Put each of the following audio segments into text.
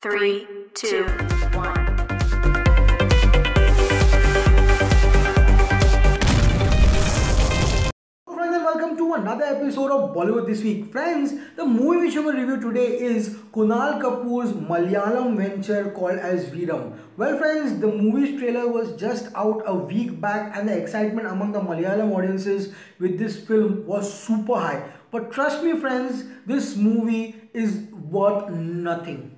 Three, two, one. Friends, and welcome to another episode of Bollywood This Week. Friends, the movie which we will review today is Kunal Kapoor's Malayalam venture called as Veeram. Well friends, the movie's trailer was just out a week back and the excitement among the Malayalam audiences with this film was super high. But trust me friends, this movie is worth nothing.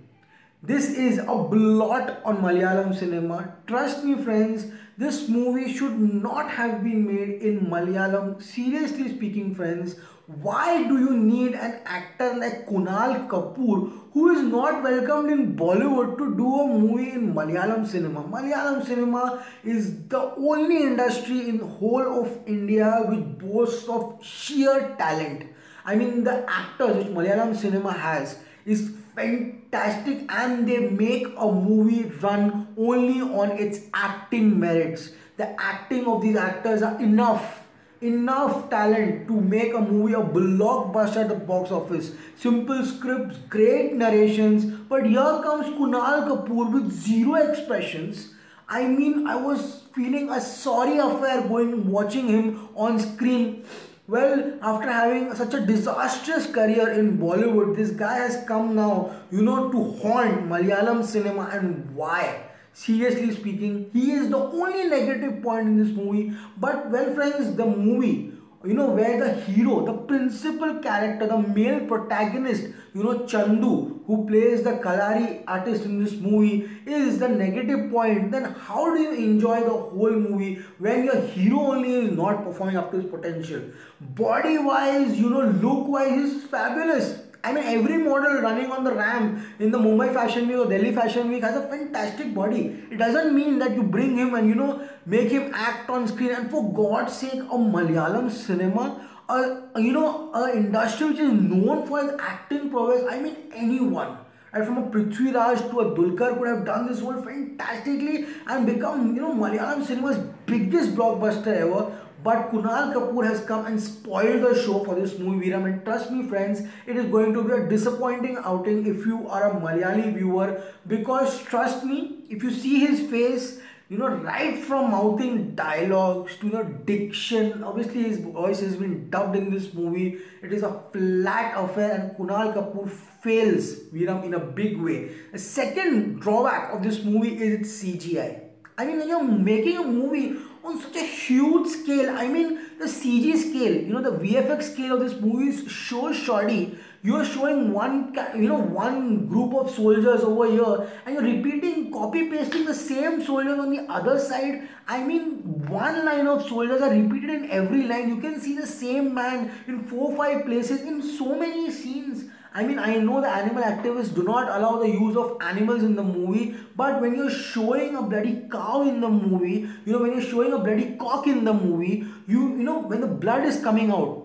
This is a blot on Malayalam cinema. Trust me friends, this movie should not have been made in Malayalam. Seriously speaking friends, why do you need an actor like Kunal Kapoor who is not welcomed in Bollywood to do a movie in Malayalam cinema? Malayalam cinema is the only industry in the whole of India which boasts of sheer talent. I mean, the actors which Malayalam cinema has is fantastic and they make a movie run only on its acting merits. The acting of these actors are enough talent to make a movie a blockbuster at the box office. Simple scripts, great narrations, but here comes Kunal Kapoor with zero expressions. I mean, I was feeling a sorry affair watching him on screen. Well, after having such a disastrous career in Bollywood, this guy has come now, to haunt Malayalam cinema. And why? Seriously speaking, he is the only negative point in this movie. But well friends, the movie, where the hero, the principal character, the male protagonist, Chandu, who plays the Kalari artist in this movie, is the negative point, then how do you enjoy the whole movie when your hero only is not performing up to his potential? Body wise, look wise, he's fabulous. I mean, every model running on the ramp in the Mumbai Fashion Week or Delhi Fashion Week has a fantastic body. It doesn't mean that you bring him and make him act on screen. And for God's sake, a Malayalam cinema, a industry which is known for its acting prowess. I mean, anyone, right, from a Prithvi Raj to a Dulquer could have done this role fantastically and become, Malayalam cinema's biggest blockbuster ever. But Kunal Kapoor has come and spoiled the show for this movie Veeram, and trust me friends, it is going to be a disappointing outing if you are a Malayali viewer, because trust me, if you see his face, right from mouthing dialogues to diction, obviously his voice has been dubbed in this movie, it is a flat affair and Kunal Kapoor fails Veeram in a big way. The second drawback of this movie is its CGI. I mean, when you're making a movie on such a huge scale, I mean the CG scale, the VFX scale of this movie is so shoddy. You're showing one group of soldiers over here and you're repeating, copy pasting the same soldiers on the other side. I mean, one line of soldiers are repeated in every line. You can see the same man in 4 or 5 places in so many scenes. I mean, I know the animal activists do not allow the use of animals in the movie, but when you're showing a bloody cow in the movie, when you're showing a bloody cock in the movie, when the blood is coming out,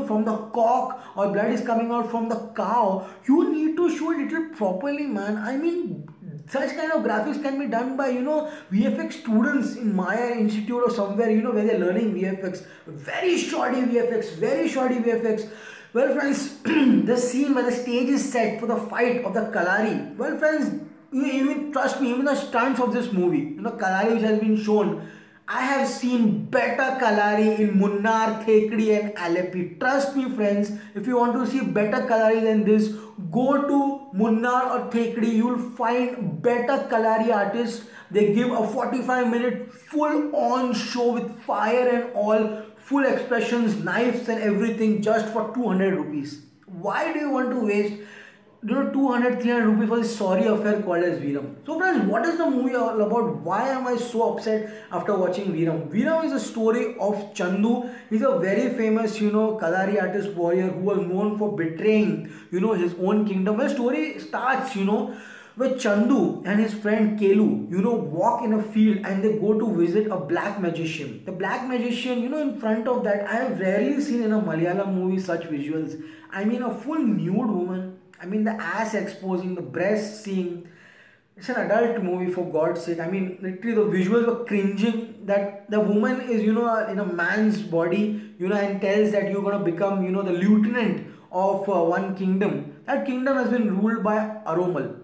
from the cock, or blood is coming out from the cow, you need to show it properly, man. I mean, such kind of graphics can be done by, VFX students in Maya Institute or somewhere, where they're learning VFX. Very shoddy VFX. Well friends, the scene where the stage is set for the fight of the Kalari. Well friends, even trust me, even the stunts of this movie, Kalari which has been shown, I have seen better Kalari in Munnar, Thekri and Alleppey. Trust me friends, if you want to see better Kalari than this, go to Munnar or Thekri, you will find better Kalari artists. They give a 45-minute full-on show with fire and all, full expressions, knives and everything just for 200 rupees. Why do you want to waste 200, 300 rupees for this sorry affair called as Veeram? So friends, what is the movie all about? Why am I so upset after watching Veeram? Veeram is a story of Chandu. He's a very famous, Kalari artist warrior who was known for betraying, his own kingdom. The story starts, where Chandu and his friend Kelu, walk in a field and they go to visit a black magician. The black magician, in front of that, I have rarely seen in a Malayalam movie such visuals. I mean, a full nude woman. I mean, the ass exposing, the breast seeing. It's an adult movie for God's sake. I mean, literally the visuals were cringing, that the woman is, in a man's body, and tells that you're going to become, the lieutenant of one kingdom. That kingdom has been ruled by Aromal.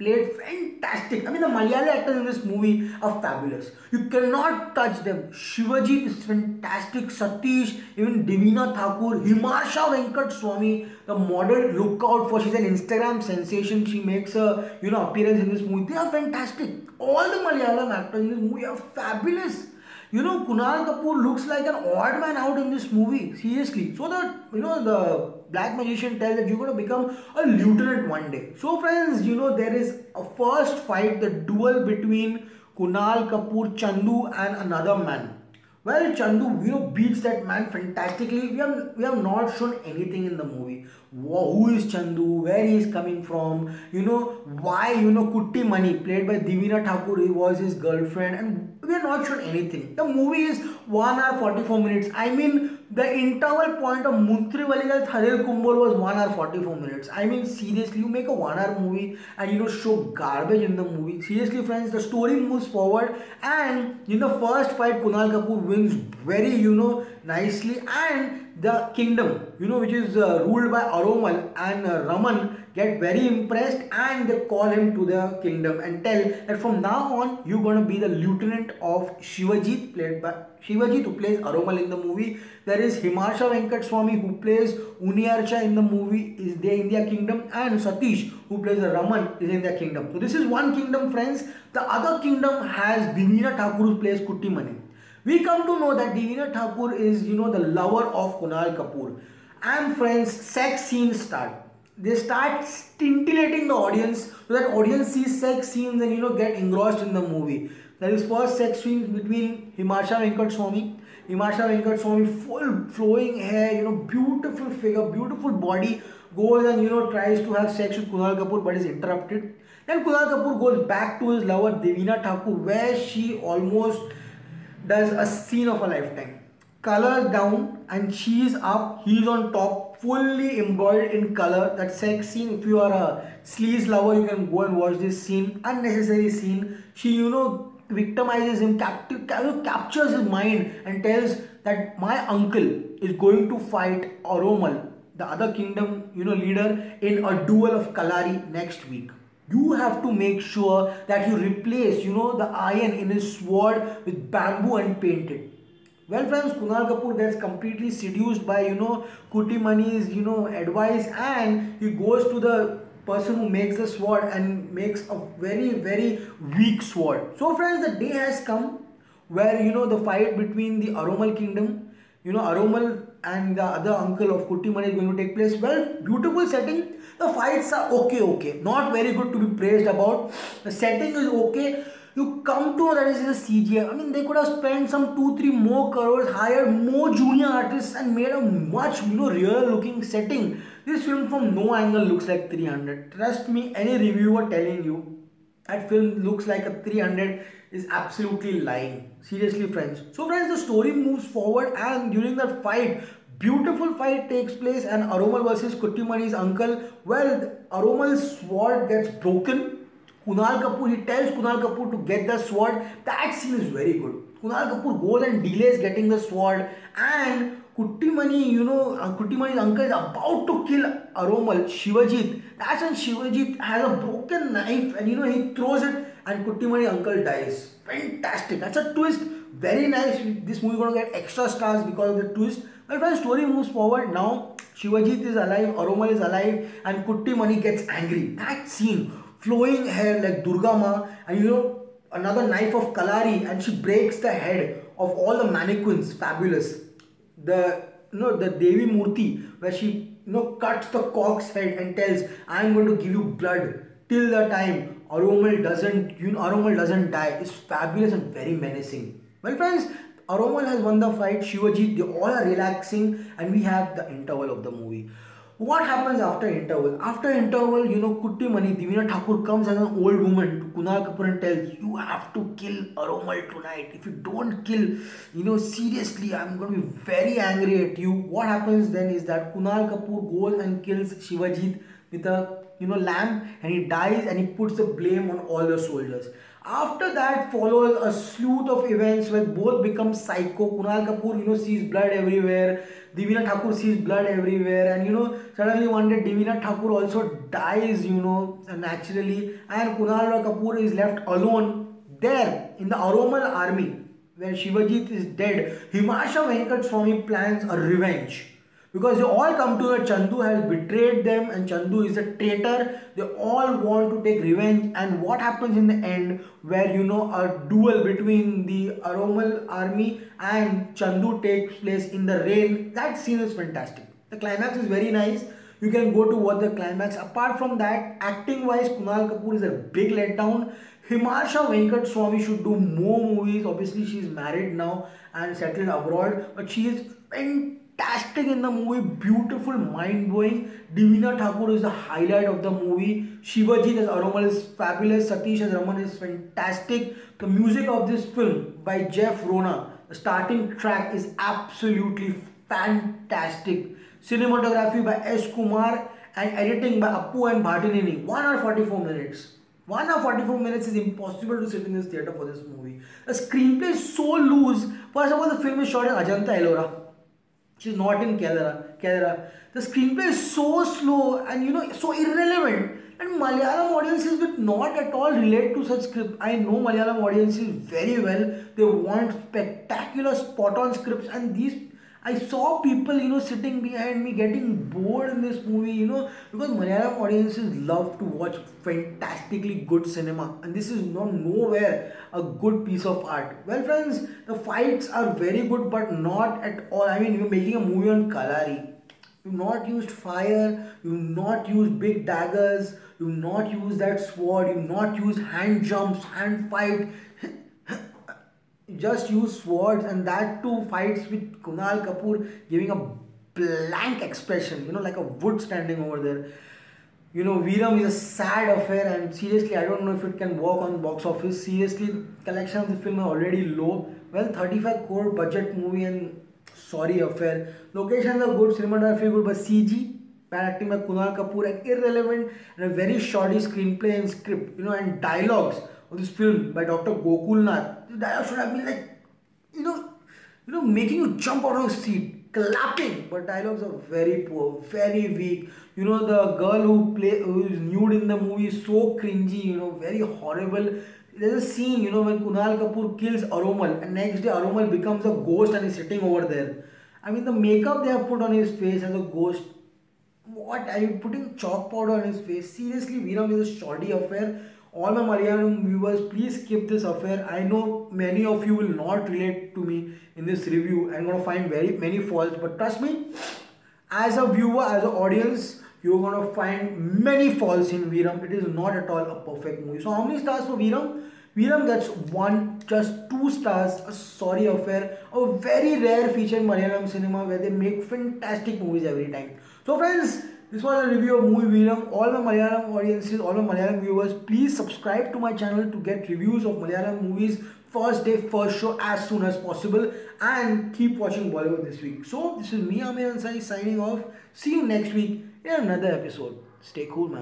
played fantastic. I mean, the Malayali actors in this movie are fabulous. You cannot touch them. Shivajit is fantastic. Satish, even Divina Thakur, Himarsha Venkat Swamy, the model, look out for. She's an Instagram sensation. She makes a appearance in this movie. They are fantastic. All the Malayalam actors in this movie are fabulous. Kunal Kapoor looks like an odd man out in this movie. Seriously. So the black magician tells that you're going to become a lieutenant one day. So friends, there is a first fight, the duel between Kunal Kapoor, Chandu and another man. Well, Chandu, beats that man fantastically. We have not shown anything in the movie. Who is Chandu? Where he is coming from? Why, Kutti Mani, played by Divina Thakur, he was his girlfriend, and we are not shown anything. The movie is 1 hour 44 minutes. I mean, the interval point of Muntri Valigal Tharil Kumbor was 1 hour 44 minutes. I mean, seriously, you make a 1 hour movie and show garbage in the movie. Seriously, friends, the story moves forward, and in the first fight, Kunal Kapoor wins very, nicely, and the kingdom, which is ruled by Aromal and Raman, get very impressed, and they call him to the kingdom and tell that from now on you're going to be the lieutenant of Shivajit, played by Shivajit, who plays Aromal in the movie. There is Himarsha Venkat Swamy, who plays Uniarcha in the movie, is there in their kingdom, and Satish, who plays Raman, is in their kingdom. So this is one kingdom, friends. The other kingdom has Divina Thakur, who plays Kutti Mani. We come to know that Divina Thakur is, the lover of Kunal Kapoor. And friends, sex scenes start. They start scintillating the audience so that audience sees sex scenes and, get engrossed in the movie. There is first sex scenes between Himarsha Venkat Swamy. Himarsha Venkat Swamy, full flowing hair, beautiful figure, beautiful body, goes and, tries to have sex with Kunal Kapoor but is interrupted. Then Kunal Kapoor goes back to his lover Divina Thakur, where she almost does a scene of a lifetime. Colors down and she is up, he is on top, fully embroidered in color. That sex scene, if you are a sleaze lover, you can go and watch this scene. Unnecessary scene. She, victimizes him, captures his mind and tells that my uncle is going to fight Aromal, the other kingdom, leader, in a duel of Kalari next week. You have to make sure that you replace, the iron in his sword with bamboo and paint it. Well, friends, Kunal Kapoor gets completely seduced by, Kutti Mani's, advice, and he goes to the person who makes the sword and makes a very, very weak sword. So, friends, the day has come where, the fight between the Aromal kingdom, Aromal and the other uncle of Kutti Mani is going to take place. Well, beautiful setting. The fights are okay. Not very good to be praised about. The setting is okay. You come to know that this is a CGI. I mean, they could have spent some 2-3 more crores, hired more junior artists and made a much, real looking setting. This film from no angle looks like 300. Trust me, any reviewer telling you that film looks like a 300 is absolutely lying. Seriously, friends. So, friends, the story moves forward, and during that fight, beautiful fight takes place, and Aromal versus Kutti Mani's uncle. Well, Aromal's sword gets broken. Kunal Kapoor, he tells Kunal Kapoor to get the sword. That scene is very good. Kunal Kapoor goes and delays getting the sword, and Kutti Mani, Kutti Mani's uncle is about to kill Aromal, Shivajit. That's when Shivajit has a broken knife and he throws it, and Kutti Mani's uncle dies. Fantastic. That's a twist. Very nice. This movie is going to get extra stars because of the twist. Well, when the story moves forward, now Shivajit is alive, Aromal is alive, and Kutti Mani gets angry. That scene, flowing hair like Durga Ma, and another knife of Kalari, and she breaks the head of all the mannequins. Fabulous. The Devi Murti, where she cuts the cock's head and tells, I am going to give you blood till the time Aromal doesn't die, is fabulous and very menacing. Well, friends, Aromal has won the fight. Shivajit, they all are relaxing, and we have the interval of the movie. What happens after interval? After interval, Kutti Mani, Divina Thakur comes as an old woman to Kunal Kapoor and tells, you have to kill Aromal tonight. If you don't kill, seriously, I'm going to be very angry at you. What happens then is that Kunal Kapoor goes and kills Shivajit with a lamp, and he dies, and he puts the blame on all the soldiers. After that follows a slew of events where both become psycho. Kunal Kapoor, sees blood everywhere. Divina Thakur sees blood everywhere, and suddenly one day Divina Thakur also dies, naturally, and Kunal Kapoor is left alone there in the Aromal army where Shivajit is dead. Himansha Venkat Swamy plans a revenge. Because they all come to that Chandu has betrayed them and Chandu is a traitor. They all want to take revenge, and what happens in the end where a duel between the Aromal army and Chandu takes place in the rain. That scene is fantastic. The climax is very nice. You can go to watch the climax. Apart from that, acting wise, Kunal Kapoor is a big letdown. Himansha Venkat Swamy should do more movies. Obviously, she is married now and settled abroad, but she is fantastic in the movie. Beautiful, mind-blowing. Divina Thakur is the highlight of the movie. Shivajit as Aromal is fabulous. Satish as Raman is fantastic. The music of this film by Jeff Rona, the starting track, is absolutely fantastic. Cinematography by S. Kumar and editing by Appu and Bhatinini. 1 hour 44 minutes. 1 hour 44 minutes is impossible to sit in this theatre for this movie. The screenplay is so loose. First of all, the film is shot in Ajanta, Ellora. She's not in Kerala. The screenplay is so slow and so irrelevant. And Malayalam audiences will not at all relate to such script. I know Malayalam audiences very well. They want spectacular spot-on scripts, and I saw people, sitting behind me getting bored in this movie, because Malayalam audiences love to watch fantastically good cinema, and this is nowhere a good piece of art. Well, friends, the fights are very good, but not at all. I mean, you're making a movie on Kalari. You've not used fire, you've not used big daggers, you've not used that sword, you've not used hand jumps, hand fight. Just use swords, and that too fights with Kunal Kapoor giving a blank expression, like a wood standing over there. Veeram is a sad affair, and seriously, I don't know if it can work on box office. Seriously, the collection of the film are already low. Well, 35 crore budget movie, and sorry affair. Locations are good, cinematography good, but CG, bad acting by Kunal Kapoor, and irrelevant, and a very shoddy screenplay and script, and dialogues of this film by Dr. Gokulnath. The dialogue should have been making you jump out of your seat, clapping, but dialogues are very poor, very weak. The girl who is nude in the movie is so cringy, very horrible. There's a scene, when Kunal Kapoor kills Aromal, and next day Aromal becomes a ghost and is sitting over there. I mean, the makeup they have put on his face as a ghost. What are you putting chalk powder on his face? Seriously, Veeram is a shoddy affair. All my Malayalam viewers, please skip this affair. I know many of you will not relate to me in this review. I'm going to find very many faults, but trust me, as a viewer, as an audience, you're going to find many faults in Veeram. It is not at all a perfect movie. So how many stars for Veeram? Veeram gets 1, just 2 stars. A sorry affair. A very rare feature in Malayalam cinema where they make fantastic movies every time. So friends, this was a review of movie Veeram. All my Malayalam audiences, all my Malayalam viewers, please subscribe to my channel to get reviews of Malayalam movies first day, first show as soon as possible, and keep watching Bollywood this week. So this is me, Amir Ansari, signing off. See you next week in another episode. Stay cool, man.